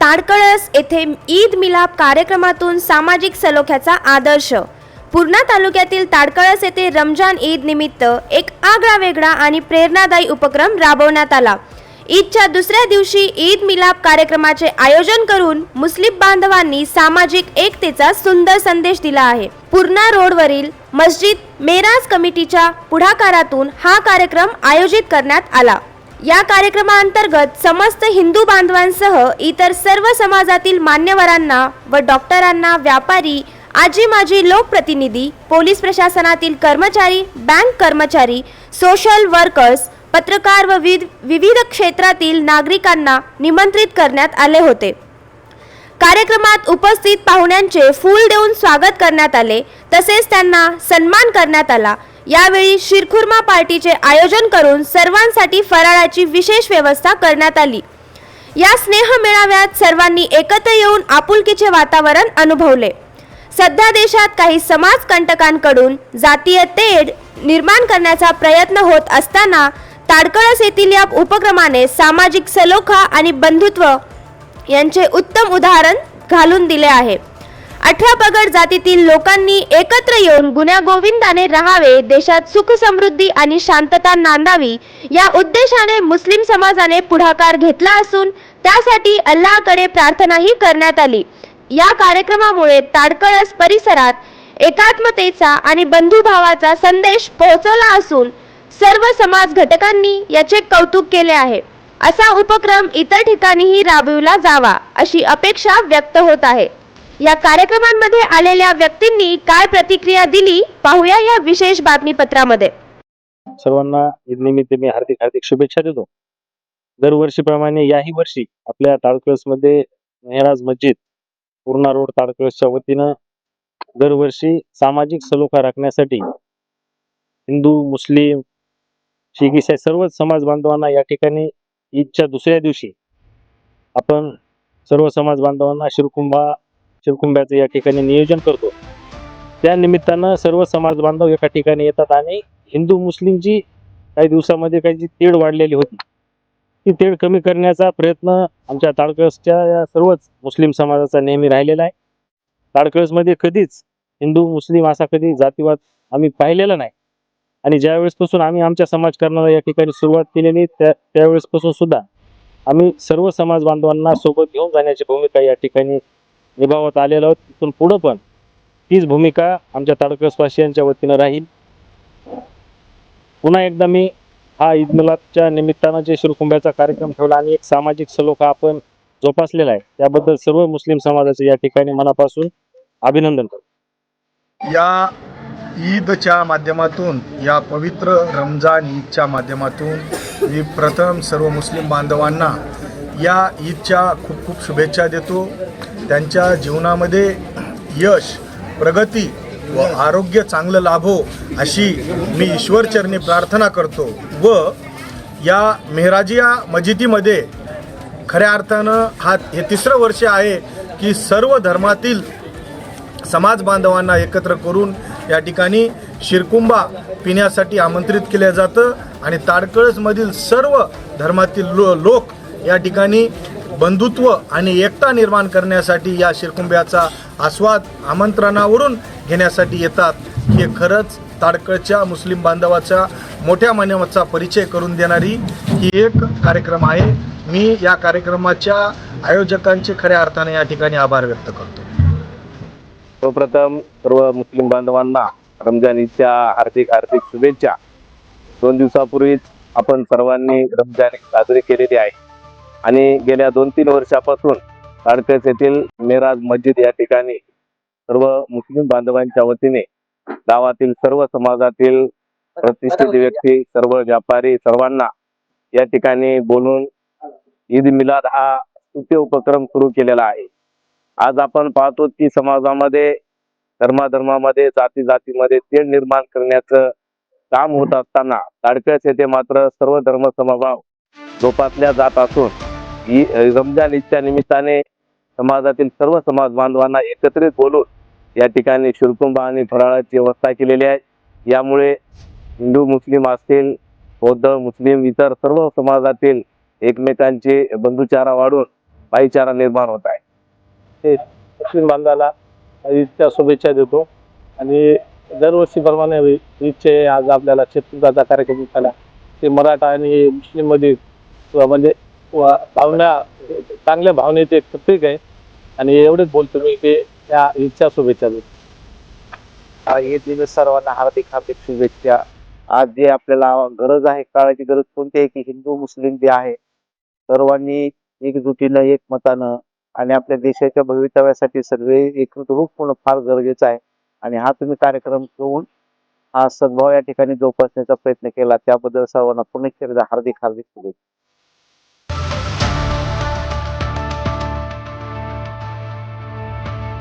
ताडकळस येथे ईद मिलाप कार्यक्रमातून सामाजिक सलोख्याचा आदर्श। पूर्णा तालुक्यातील ताडकळस येथे रमजान ईद निमित्त एक आगळावेगळा आणि प्रेरणादायी उपक्रम राबवण्यात आला। ईदच्या दुसऱ्या दिवशी ईद मिलाप कार्यक्रमाचे आयोजन करून मुस्लिम बांधवांनी सामाजिक एकतेचा सुंदर संदेश दिला आहे। पूर्णा रोडवरील मस्जिद मेराज कमिटीच्या पुढाकारातून हा कार्यक्रम आयोजित करण्यात आला। या कार्यक्रमांतर्गत समस्त हिंदू बांधवांसह इतर सर्व समाजातील मान्यवरांना व डॉक्टरांना, व्यापारी, आजी माजी लोकप्रतिनिधी, पोलीस प्रशासनातील कर्मचारी, बँक कर्मचारी, सोशल वर्कर्स, पत्रकार व विविध क्षेत्रातील नागरिकांना निमंत्रित करण्यात आले होते। कार्यक्रमात उपस्थित पाहुण्यांचे फूल देऊन स्वागत करण्यात आले, तसेच त्यांना सन्मान करण्यात आला। यावेळी शिरखुर्मा पार्टीचे आयोजन करून सर्वांसाठी फराळाची विशेष व्यवस्था करण्यात आली। या स्नेह मेळाव्यात सर्वांनी एकत्र येऊन आपुलकीचे वातावरण अनुभवले। सध्या देशात काही समाज कंटकांकडून जातीय तेढ निर्माण करण्याचा प्रयत्न होत असताना ताडकळस येथील या उपक्रमाने सामाजिक सलोखा आणि बंधुत्व यांचे उत्तम उदाहरण घालून दिले आहे। 18 पगड जातीतील लोकांनी एकत्र येऊन गुण्यागोविंदाने राहावे, देशात सुख समृद्धी आणि शांतता नांदावी या उद्देशाने मुस्लिम समाजाने पुढाकार घेतला असून त्यासाठी अल्लाहकडे प्रार्थनाही करण्यात आली। या कार्यक्रमामुळे ताडकळस परिसरात एकात्मतेचा आणि बंधुभावाचा संदेश पोहोचला असून सर्व समाज घटकांनी याचे कौतुक केले आहे। असा उपक्रम इतर ठिकाणीही राबविला जावा अशी अपेक्षा व्यक्त होत आहे। या कार्यक्रमांमध्ये आलेल्या व्यक्तींनी काय प्रतिक्रिया दिली पाहूया या विशेष बातमीपत्रामध्ये। सर्वांना ईद निमित्त मी हार्दिक शुभेच्छा देतो। दरवर्षीप्रमाणे याही वर्षी आपल्या ताडकळसमध्ये मेहराज मस्जिद पूर्णा रोड ताडकळसच्या वतीनं दरवर्षी सामाजिक सलोखा राखण्यासाठी हिंदू, मुस्लिम, शीख, ईसाई सर्वच समाज बांधवांना या ठिकाणी ईदच्या दुसऱ्या दिवशी आपण सर्व समाज बांधवांना शिरखुंब्याचं या ठिकाणी नियोजन करतो। त्या निमित्तानं सर्व समाज बांधव एका ठिकाणी येतात आणि हिंदू मुस्लिमची काही दिवसामध्ये काही जी तेढ वाढलेली होती ती तेढ कमी करण्याचा प्रयत्न आमच्या ताडकळसच्या या सर्वच मुस्लिम समाजाचा नेहमी राहिलेला आहे। ताडकळसमध्ये कधीच हिंदू मुस्लिम असा कधी जातीवाद आम्ही पाहिलेला नाही आणि ज्या वेळेसपासून आम्ही आमच्या समाजकारणाला या ठिकाणी सुरुवात केलेली त्यावेळेसपासून सुद्धा आम्ही सर्व समाज बांधवांना सोबत घेऊन जाण्याची भूमिका या ठिकाणी निभावत आलेलो आहोत। तिथून पुढे पण तीच भूमिका आमच्या ताडकळसवासियांच्या वतीनं राहील। पुन्हा एकदा मी हा ईद मिलादच्या निमित्तानं जे शिरखुंब्याचा कार्यक्रम ठेवला आणि एक सामाजिक सलोखा आपण जोपासलेला आहे त्याबद्दल सर्व मुस्लिम समाजाचे या ठिकाणी मनापासून अभिनंदन करतो। या ईदच्या माध्यमातून, या पवित्र रमजान ईदच्या माध्यमातून मी प्रथम सर्व मुस्लिम बांधवांना या ईदच्या खूप खूप शुभेच्छा देतो। त्यांच्या जीवनामध्ये यश, प्रगती व आरोग्य चांगलं लाभो अशी मी ईश्वरचरणी प्रार्थना करतो व या मेहराजिया मस्जिदीमध्ये खऱ्या अर्थानं हे तिसरं वर्ष आहे की सर्व धर्मातील समाज बांधवांना एकत्र करून या ठिकाणी शिरखुंबा पिण्यासाठी आमंत्रित केलं जातं आणि ताडकळसमधील सर्व धर्मातील लोक या ठिकाणी बंधुत्व आणि एकता निर्माण करण्यासाठी या शिरखुंब्याचा आस्वाद आमंत्रणावरून घेण्यासाठी येतात। हे खरंच ताडकळसच्या मुस्लिम बांधवाचा मोठ्या मानवतेचा परिचय करून देणारी ही एक कार्यक्रम आहे। मी या कार्यक्रमाच्या आयोजकांचे खऱ्या अर्थाने या ठिकाणी आभार व्यक्त करतो। सर्वप्रथम सर्व मुस्लिम बांधवांना रमजान ईदच्या हार्दिक शुभेच्छा। 2 दिवसापूर्वीच आपण सर्वांनी रमजान ईद साजरी केलेली आहे आणि गेल्या 2-3 वर्षापासून ताडकळस येथील मेहराज मस्जिद या ठिकाणी सर्व मुस्लिम बांधवांच्या वतीने गावातील सर्व समाजातील प्रतिष्ठित व्यक्ती, सर्व व्यापारी सर्वांना या ठिकाणी बोलून ईद मिलाद हा स्तुत्य उपक्रम सुरू केलेला आहे। आज आपण पाहतो की समाजामध्ये धर्मामध्ये जातीमध्ये तेढ निर्माण करण्याचं काम होत असताना ताडकळस येथे मात्र सर्व धर्म समभाव जोपासल्या जात असून रमजान ईदच्या निमित्ताने समाजातील सर्व समाज बांधवांना एकत्रित बोलून या ठिकाणी शिरखुंबा आणि फराळाची व्यवस्था केलेली आहे। यामुळे हिंदू मुस्लिम असतील, बौद्ध मुस्लिम इतर सर्व समाजातील एकमेकांची बंधुचारा वाढून भाईचारा निर्माण होत आहे. ते मुस्लिम बांधवाला ईदच्या शुभेच्छा देतो आणि दरवर्षीप्रमाणे ईदचे आज आपल्याला छत्तीसगडचा कार्यक्रम झाला ते मराठा आणि मुस्लिम मध्ये म्हणजे भावना चांगल्या भावनेचे एक प्रतीक आहे आणि एवढेच बोलतो मी की त्या ईदच्या शुभेच्छा देतो. ईद दिवस सर्वांना हार्दिक हार्दिक शुभेच्छा. आज जे आपल्याला गरज आहे, काळाची गरज कोणती आहे की हिंदू मुस्लिम जे आहे सर्वांनी एकजुटीनं एकमतानं आणि आपल्या देशाच्या भवितव्यासाठी सर्व एकत्र होणं फार गरजेचं आहे. आणि हा तुम्ही कार्यक्रम घेऊन हा सद्भाव या ठिकाणी जोपासण्याचा प्रयत्न केला त्याबद्दल सर्वांना पुन्हा एकदा हार्दिक हार्दिक शुभेच्छा.